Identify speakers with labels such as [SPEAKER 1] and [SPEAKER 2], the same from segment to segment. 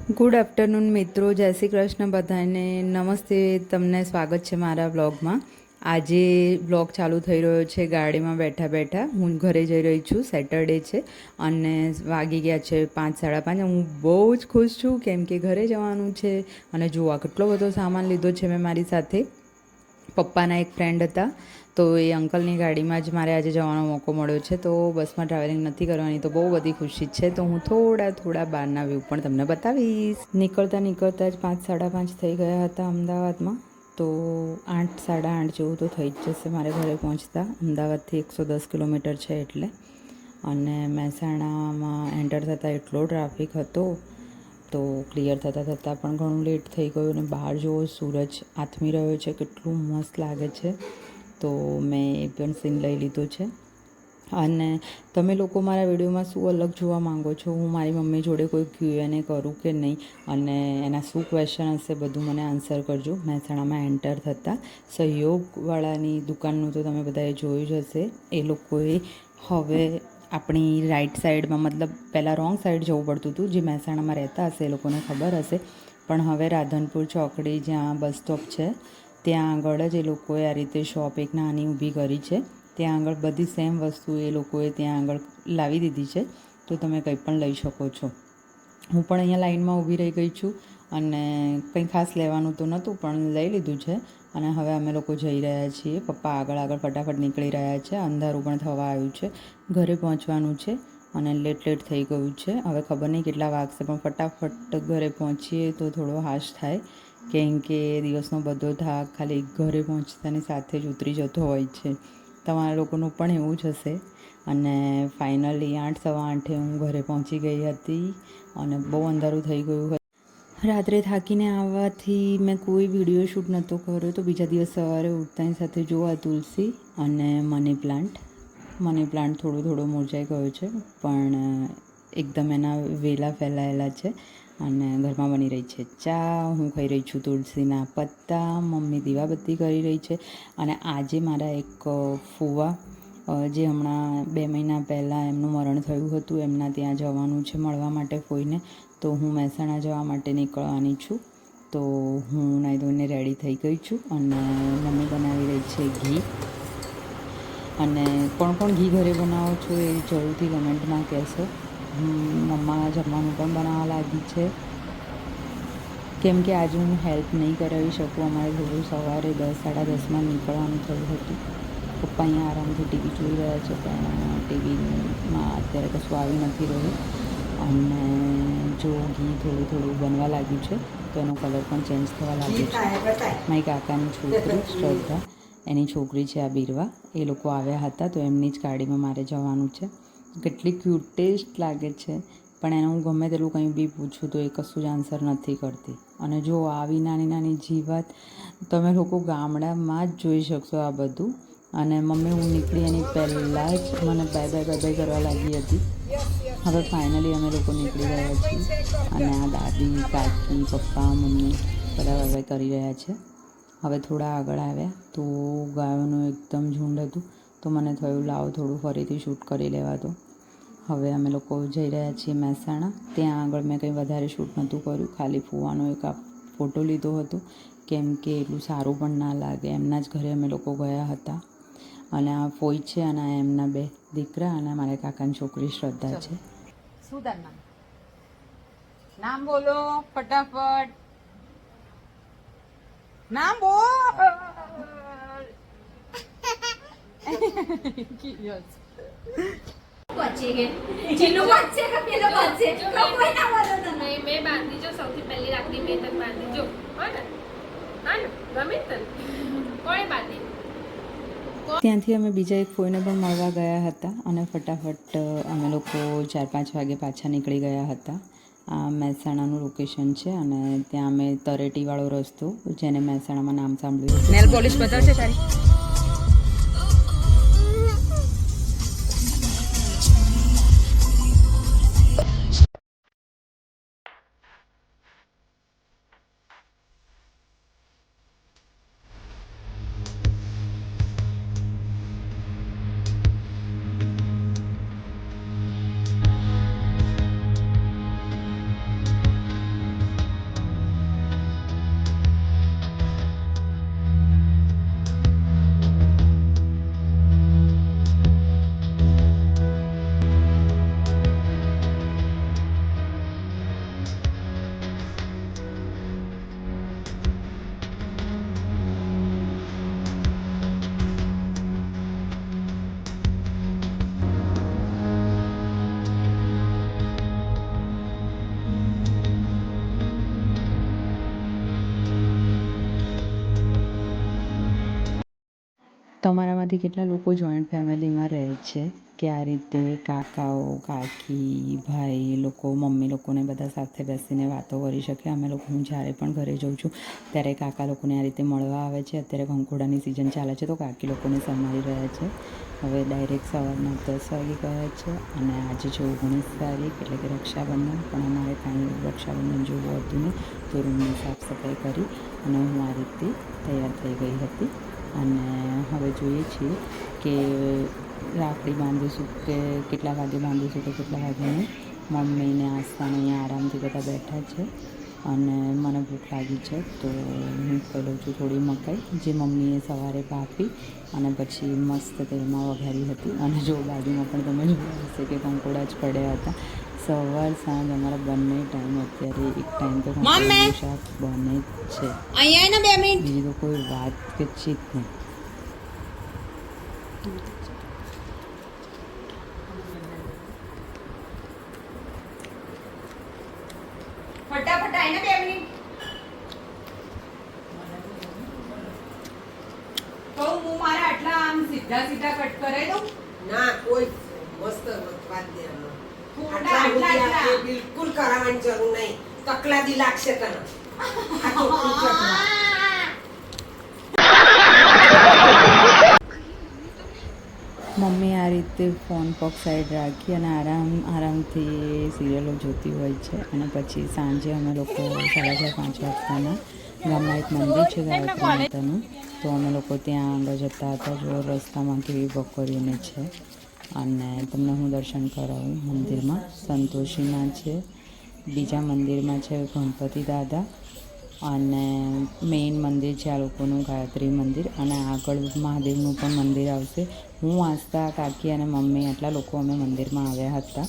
[SPEAKER 1] Good afternoon મિત્રો, જય શ્રી કૃષ્ણ બધાને. નમસ્તે, તમને સ્વાગત છે મારા વ્લોગમાં. આજે વ્લોગ ચાલુ થઈ રહ્યો છે ગાડીમાં બેઠા બેઠા. હું ઘરે જઈ રહી છું, સેટરડે છે અને વાગી ગયા છે 5:30. હું બહુ જ ખુશ છું કેમ કે ઘરે જવાનું છે. અને જુઓ કેટલો બધો સામાન લીધો છે મેં મારી સાથે. પપ્પાના એક ફ્રેન્ડ હતા તો એ અંકલની ગાડીમાં જ મારે આજે જવાનો મોકો મળ્યો છે. તો બસમાં ટ્રાવેલિંગ નથી કરવાની તો બહુ બધી ખુશી છે. તો હું થોડા બહારના વ્યૂ પણ તમને બતાવીશ. નીકળતા જ 5:30 થઈ ગયા હતા અમદાવાદમાં. તો 8, 8:30 જેવું તો થઈ જ જશે મારે ઘરે પહોંચતા. અમદાવાદથી 110 કિલોમીટર છે એટલે. અને મહેસાણામાં એન્ટર થતાં એટલો ટ્રાફિક હતો તો ક્લિયર થતાં પણ ઘણું લેટ થઈ ગયું. અને બહાર જુઓ સૂરજ આથમી રહ્યો છે, કેટલું મસ્ત લાગે છે. તો મેં એ પણ સીન લઈ લીધો છે. અને તમે લોકો મારા વિડીયોમાં શું અલગ જોવા માંગો છો, હું મારી મમ્મી જોડે કોઈ Q&A કરું કે નહીં, અને એના શું ક્વેશ્ચન હશે બધું મને આન્સર કરજો. મહેસાણામાં એન્ટર થતાં સહયોગવાળાની દુકાનનું તો તમે બધાએ જોયું જ હશે. એ લોકોએ હવે આપણી રાઈટ સાઈડમાં, મતલબ પહેલાં રોંગ સાઈડ જવું પડતું હતું. જે મહેસાણામાં રહેતા હશે એ લોકોને ખબર હશે, પણ હવે રાધનપુર ચોકડી જ્યાં બસ સ્ટોપ છે ત્યાં આગળ જ એ લોકોએ આ રીતે શોપ એક નાની ઊભી કરી છે. ત્યાં આગળ બધી સેમ વસ્તુ એ લોકોએ ત્યાં આગળ લાવી દીધી છે, તો તમે કંઈ પણ લઈ શકો છો. હું પણ અહીંયા લાઇનમાં ઊભી રહી ગઈ છું અને કંઈ ખાસ લેવાનું તો નહોતું પણ લઈ લીધું છે. અને હવે અમે લોકો જઈ રહ્યા છીએ. પપ્પા આગળ ફટાફટ નીકળી રહ્યા છે. અંધારું પણ થવા આવ્યું છે, ઘરે પહોંચવાનું છે અને લેટ થઈ ગયું છે. હવે ખબર નહીં કેટલા વાગશે, પણ ફટાફટ ઘરે પહોંચીએ તો થોડો હાશ થાય, કેમ કે દિવસનો બધો થાક ખાલી ઘરે પહોંચતાની સાથે જ ઉતરી જતો હોય છે. તમારા લોકોનું પણ એવું જ હશે. અને ફાઇનલી 8, સવા 8 હું ઘરે પહોંચી ગઈ હતી અને બહુ અંધારું થઈ ગયું હતું. રાત્રે થાકીને આવવાથી મેં કોઈ વિડીયો શૂટ નહોતો કર્યો. તો બીજા દિવસ સવારે ઉઠતાની સાથે જોવા તુલસી અને મની પ્લાન્ટ થોડો મુરઝાઈ ગયો છે, પણ એકદમ એના વેલા ફેલાયેલા છે. અને ઘરમાં બની રહી છે ચા, હું ખાઈ રહી છું તુલસીના પત્તા, મમ્મી દીવાબત્તી કરી રહી છે. અને આજે મારા એક ફુવા, જે હમણાં 2 મહિના પહેલાં એમનું મરણ થયું હતું, એમના ત્યાં જવાનું છે મળવા માટે કોઈને. તો હું મહેસાણા જવા માટે નીકળવાની છું. તો હું નાહી ધોઈને રેડી થઈ ગઈ છું અને મમ્મી બનાવી રહી છે ઘી. અને કોણ ઘી ઘરે બનાવો છો એ જરૂરથી કમેન્ટમાં કહેશો. મમ્મા જમવાનું પણ બનાવવા લાગી છે, કેમ કે આજે હું હેલ્પ નહીં કરાવી શકું. અમારે થોડું સવારે 10, 10:30 નીકળવાનું થયું હતું. પપ્પા અહીંયા આરામથી ટીવી જોઈ રહ્યા છે, પણ ટીવીમાં અત્યારે કશું આવી નથી રહ્યું. અને જો ઘી થોડું બનવા લાગ્યું છે તો એનો કલર પણ ચેન્જ થવા લાગ્યો છે. મારી કાકાની છોકરી શ્રદ્ધા, એની છોકરી છે આ બીરવા, એ લોકો આવ્યા હતા તો એમની જ ગાડીમાં મારે જવાનું છે. કેટલી ક્યુટેસ્ટ લાગે છે, પણ એને હું ગમે તેટલું કંઈ બી પૂછું તો એ કશું જ આન્સર નથી કરતી. અને જો આવી નાની જીવાત તમે લોકો ગામડામાં જ જોઈ શકશો આ બધું. અને મમ્મી હું નીકળી એની પહેલાં જ મને બાય કરવા લાગી હતી. હવે ફાઇનલી અમે લોકો નીકળી ગયા છીએ અને આ દાદી, કાકી, પપ્પા, મમ્મી બધા બાય કરી રહ્યા છે. હવે થોડા આગળ આવ્યા તો ગાયોનું એકદમ ઝુંડ હતું, તો મને થયું લાવો થોડું ફરીથી શૂટ કરી લેવા દો. હવે અમે લોકો જઈ રહ્યા છીએ મહેસાણા. ત્યાં આગળ મેં કંઈ વધારે શૂટ નહોતું કર્યું, ખાલી ફૂવાનો એક ફોટો લીધો હતો, કેમ કે એટલું સારું પણ ના લાગે. એમના જ ઘરે અમે લોકો ગયા હતા. અને આ ફોઈ છે અને આ એમના 2 દીકરા અને મારા કાકાની છોકરી શ્રદ્ધા છે.
[SPEAKER 2] શું તારું નામ બોલો ફટાફટ. નામ બોલ.
[SPEAKER 3] મેં બાંધી જો સૌથી પહેલી રાખડી મેં તક બાંધી જો. ગમે તને કોઈ બાંધી.
[SPEAKER 1] ત્યાંથી અમે બીજા એક ફોઈને પણ મળવા ગયા હતા અને ફટાફટ અમે લોકો 4-5 વાગે પાછા નીકળી ગયા હતા. આ મહેસાણાનું લોકેશન છે અને ત્યાં અમે તરેટીવાળો રસ્તો, જેને મહેસાણામાં નામ સાંભળ્યું.
[SPEAKER 2] નેલ પોલિશ બતાવશે તારી.
[SPEAKER 1] તમારામાંથી કેટલા લોકો જોઈન્ટ ફેમિલીમાં રહે છે કે આ રીતે કાકાઓ કાકી ભાઈ લોકો મમ્મી લોકોને બધા સાથે બેસીને વાતો કરી શકે? અમે લોકો હું જ્યારે પણ ઘરે જાઉં છું ત્યારે કાકા લોકોને આ રીતે મળવા આવે છે. અત્યારે કંકોડાની સિઝન ચાલે છે તો કાકી લોકોને સંભાળી રહ્યા છે. હવે ડાયરેક્ટ સવારના 10 વાગી ગયા છે અને આજે છે 19 તારીખ એટલે કે રક્ષાબંધન, પણ અમારે કાંઈ રક્ષાબંધન જેવું હતું નહીં તો રૂમની સાફ સફાઈ કરી અને હું આ રીતે તૈયાર થઈ ગઈ હતી. અને હવે જોઈએ છીએ કે રાખડી બાંધીશું કે કેટલા વાગે બાંધીશું કે કેટલા વાગે નહીં. મમ્મીને આસ્થાને અહીંયા આરામથી બધા બેઠા છે અને મને ભૂખ લાગી છે તો હું ખાઈ લઉં છું થોડી મકાઈ જે મમ્મીએ સવારે બાફી અને પછી મસ્ત તેલમાં વઘારી હતી. અને જો બાજુમાં પણ તમે જોયા હશે કે કંકોડા જ પડ્યા હતા. સવાર સાંજ અમારા બંને ટાઈમ અત્યારે એક ટાઈમ તો કંકોડાનું શાક બને જ છે.
[SPEAKER 2] અહીંયા ને 2 મિનિટ
[SPEAKER 1] બીજી તો કોઈ વાત કે ચીત નહીં.
[SPEAKER 2] ફટાફટ આઈને 2 મિનિટ તો હું મારા આટલા આમ સીધા સીધા કટ કરાવી દઉં.
[SPEAKER 4] ના કોઈ મસ્ત વાત દે આમાં.
[SPEAKER 2] થોડા
[SPEAKER 4] આટલા
[SPEAKER 2] આટલા
[SPEAKER 4] સુધી
[SPEAKER 2] આટલા.
[SPEAKER 4] આ બિલકુલ કરાવવાની જરૂર નહીં. તકલાદી લાગશે તને. આ ચોખ્ખું ચટણી.
[SPEAKER 1] મમ્મી આ રીતે ફોન પગ સાઈડ રાખી અને આરામથી સિરિયલો જોતી હોય છે. અને પછી સાંજે અમે લોકો 4:30-5 વાગતાના ગામમાં એક મંદિર છે ગાયત્રી માતાનું તો અમે લોકો ત્યાં આગળ જતા હતા. જો રસ્તામાં કેવી બકરીઓને છે અને તમને હું દર્શન કરાવું. મંદિરમાં સંતોષીમાં છે, બીજા મંદિરમાં છે ગણપતિ દાદા અને મેઇન મંદિર છે આ લોકોનું ગાયત્રી મંદિર અને આગળ મહાદેવનું પણ મંદિર આવશે. હું આસ્થા કાકી અને મમ્મી આટલા લોકો અમે મંદિરમાં આવ્યા હતા.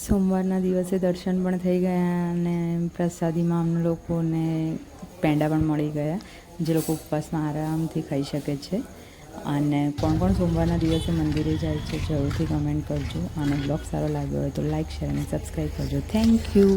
[SPEAKER 1] સોમવારના દિવસે દર્શન પણ થઈ ગયા અને પ્રસાદીમાં અમને લોકોને પેંડા પણ મળી ગયા જે લોકો ઉપવાસમાં આરામથી ખાઈ શકે છે. અને કોણ કોણ સોમવારના દિવસે મંદિરે જાય છે જરૂરથી કમેન્ટ કરજો અને બ્લોગ સારો લાગ્યો હોય તો લાઇક શેર અને સબસ્ક્રાઈબ કરજો. Thank you.